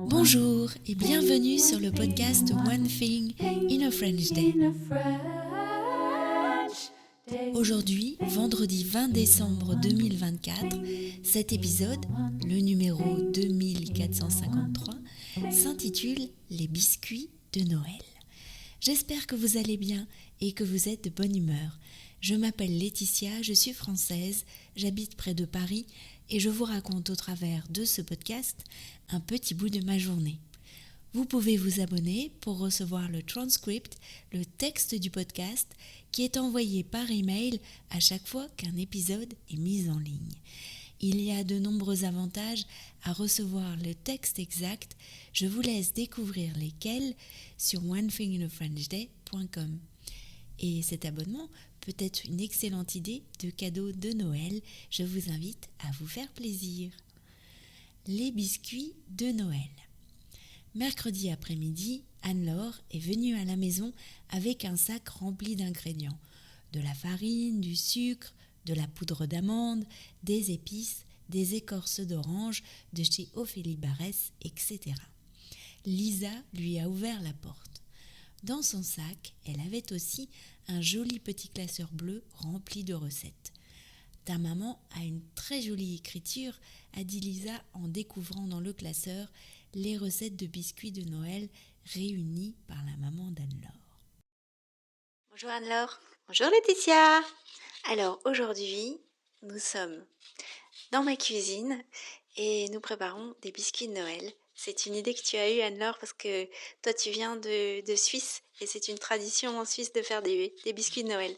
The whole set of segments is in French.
Bonjour et bienvenue sur le podcast One Thing in a French Day. Aujourd'hui, vendredi 20 décembre 2024, cet épisode, le numéro 2453, s'intitule Les biscuits de Noël. J'espère que vous allez bien et que vous êtes de bonne humeur. Je m'appelle Laetitia, je suis française, j'habite près de Paris et je vous raconte au travers de ce podcast un petit bout de ma journée. Vous pouvez vous abonner pour recevoir le transcript, le texte du podcast qui est envoyé par email à chaque fois qu'un épisode est mis en ligne. Il y a de nombreux avantages à recevoir le texte exact. Je vous laisse découvrir lesquels sur onethinginafrenchday.com. Et cet abonnement peut être une excellente idée de cadeau de Noël. Je vous invite à vous faire plaisir. Les biscuits de Noël. Mercredi après-midi, Anne-Laure est venue à la maison avec un sac rempli d'ingrédients. De la farine, du sucre, de la poudre d'amande, des épices, des écorces d'orange de chez Ophélie Barès, etc. Lisa lui a ouvert la porte. Dans son sac, elle avait aussi un joli petit classeur bleu rempli de recettes. « Ta maman a une très jolie écriture », a dit Lisa en découvrant dans le classeur les recettes de biscuits de Noël réunies par la maman d'Anne-Laure. Bonjour Anne-Laure. Bonjour Laetitia. Alors aujourd'hui, nous sommes dans ma cuisine et nous préparons des biscuits de Noël. C'est une idée que tu as eue Anne-Laure parce que toi tu viens de Suisse et c'est une tradition en Suisse de faire des biscuits de Noël.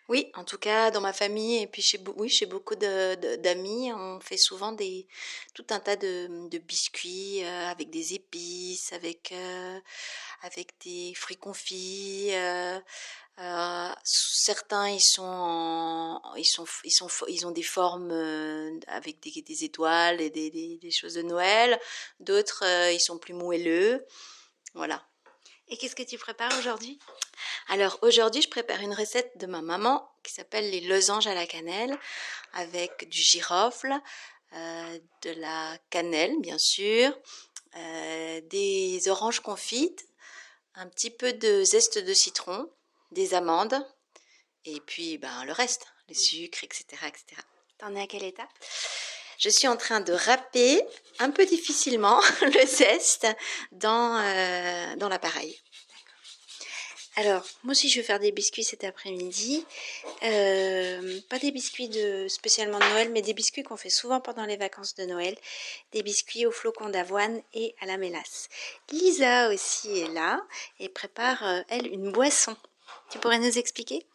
Oui, en tout cas dans ma famille et puis chez beaucoup d'amis, on fait souvent tout un tas de biscuits avec des épices, avec des fruits confits. Certains ils ont des formes avec des étoiles et des choses de Noël. D'autres ils sont plus moelleux. Voilà. Et qu'est-ce que tu prépares aujourd'hui ? Alors aujourd'hui, je prépare une recette de ma maman qui s'appelle les losanges à la cannelle avec du girofle, de la cannelle bien sûr, des oranges confites, un petit peu de zeste de citron, des amandes et puis le reste, les sucres, etc. etc. T'en es à quelle étape ? Je suis en train de râper un peu difficilement le zeste dans l'appareil. Alors, moi aussi je vais faire des biscuits cet après-midi. Pas des biscuits spécialement de Noël, mais des biscuits qu'on fait souvent pendant les vacances de Noël. Des biscuits aux flocons d'avoine et à la mélasse. Lisa aussi est là et prépare, elle, une boisson. Tu pourrais nous expliquer ?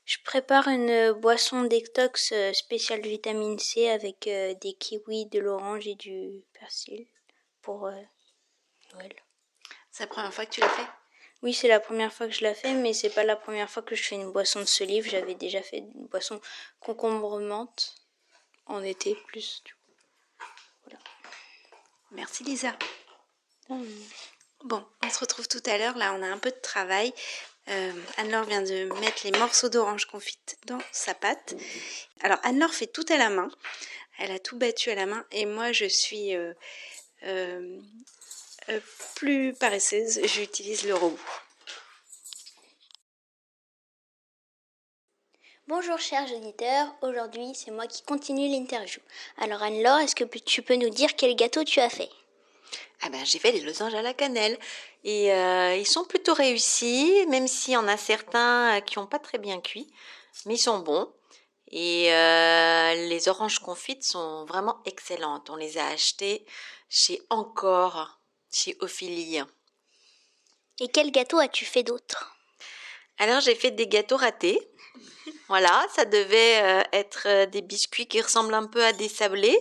Je prépare une boisson détox spéciale vitamine C avec des kiwis, de l'orange et du persil pour Noël. C'est la première fois que tu l'as fait ? Oui, c'est la première fois que je la fais, mais c'est pas la première fois que je fais une boisson de ce livre. J'avais déjà fait une boisson concombre menthe en été plus. Du coup. Voilà. Merci Lisa. Bon, on se retrouve tout à l'heure. Là, on a un peu de travail. Anne-Laure vient de mettre les morceaux d'orange confite dans sa pâte. Alors, Anne-Laure fait tout à la main. Elle a tout battu à la main. Et moi, je suis plus paresseuse. J'utilise le robot. Bonjour chers auditeurs, aujourd'hui c'est moi qui continue l'interview. Alors Anne-Laure, est-ce que tu peux nous dire quel gâteau tu as fait ? J'ai fait les losanges à la cannelle et ils sont plutôt réussis, même s'il y en a certains qui n'ont pas très bien cuit, mais ils sont bons. Et les oranges confites sont vraiment excellentes. On les a achetées chez Ophélie. Et quel gâteau as-tu fait d'autre ? Alors j'ai fait des gâteaux ratés. Voilà, ça devait être des biscuits qui ressemblent un peu à des sablés.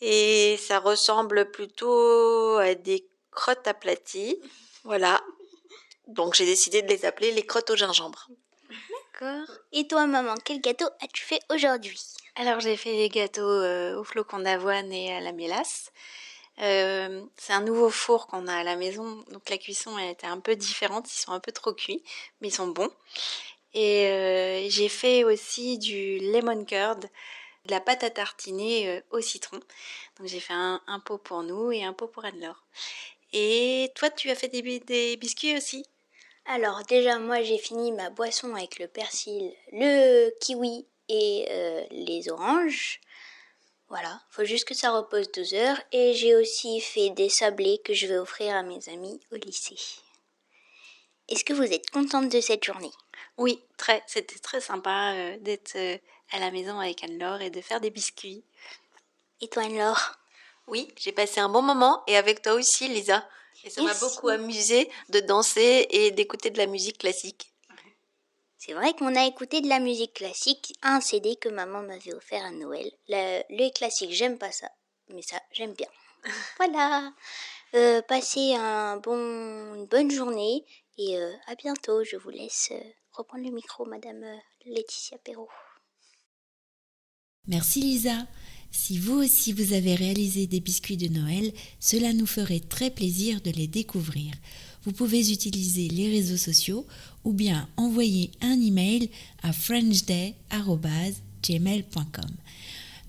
Et ça ressemble plutôt à des crottes aplaties. Voilà. Donc j'ai décidé de les appeler les crottes au gingembre. D'accord. Et toi maman, quel gâteau as-tu fait aujourd'hui ? Alors j'ai fait des gâteaux aux flocons d'avoine et à la mélasse. C'est un nouveau four qu'on a à la maison, donc la cuisson elle était un peu différente, ils sont un peu trop cuits, mais ils sont bons. Et j'ai fait aussi du lemon curd de la pâte à tartiner au citron. Donc j'ai fait un pot pour nous et un pot pour Anne-Laure. Et toi, tu as fait des biscuits aussi? Alors déjà, moi j'ai fini ma boisson avec le persil, le kiwi et les oranges. Voilà, faut juste que ça repose 2 heures. Et j'ai aussi fait des sablés que je vais offrir à mes amis au lycée. Est-ce que vous êtes contente de cette journée? Oui, c'était très sympa d'être à la maison avec Anne-Laure et de faire des biscuits. Et toi, Anne-Laure? Oui, j'ai passé un bon moment et avec toi aussi, Lisa. Et ça m'a beaucoup amusé de danser et d'écouter de la musique classique. C'est vrai qu'on a écouté de la musique classique, un CD que maman m'avait offert à Noël. Les classiques, j'aime pas ça, mais ça, j'aime bien. Voilà. Passez une bonne journée et à bientôt. Je vous laisse reprendre le micro, Madame Laetitia Perrault. Merci Lisa. Si vous aussi vous avez réalisé des biscuits de Noël, cela nous ferait très plaisir de les découvrir. Vous pouvez utiliser les réseaux sociaux ou bien envoyer un email à frenchday@gmail.com.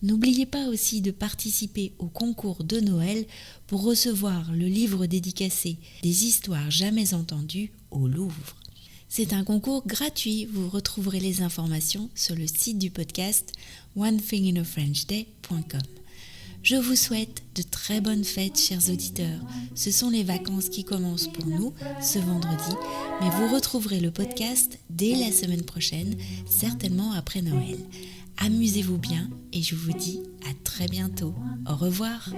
N'oubliez pas aussi de participer au concours de Noël pour recevoir le livre dédicacé des histoires jamais entendues au Louvre. C'est un concours gratuit, vous retrouverez les informations sur le site du podcast onethinginafrenchday.com. Je vous souhaite de très bonnes fêtes, chers auditeurs. Ce sont les vacances qui commencent pour nous ce vendredi, mais vous retrouverez le podcast dès la semaine prochaine, certainement après Noël. Amusez-vous bien et je vous dis à très bientôt. Au revoir.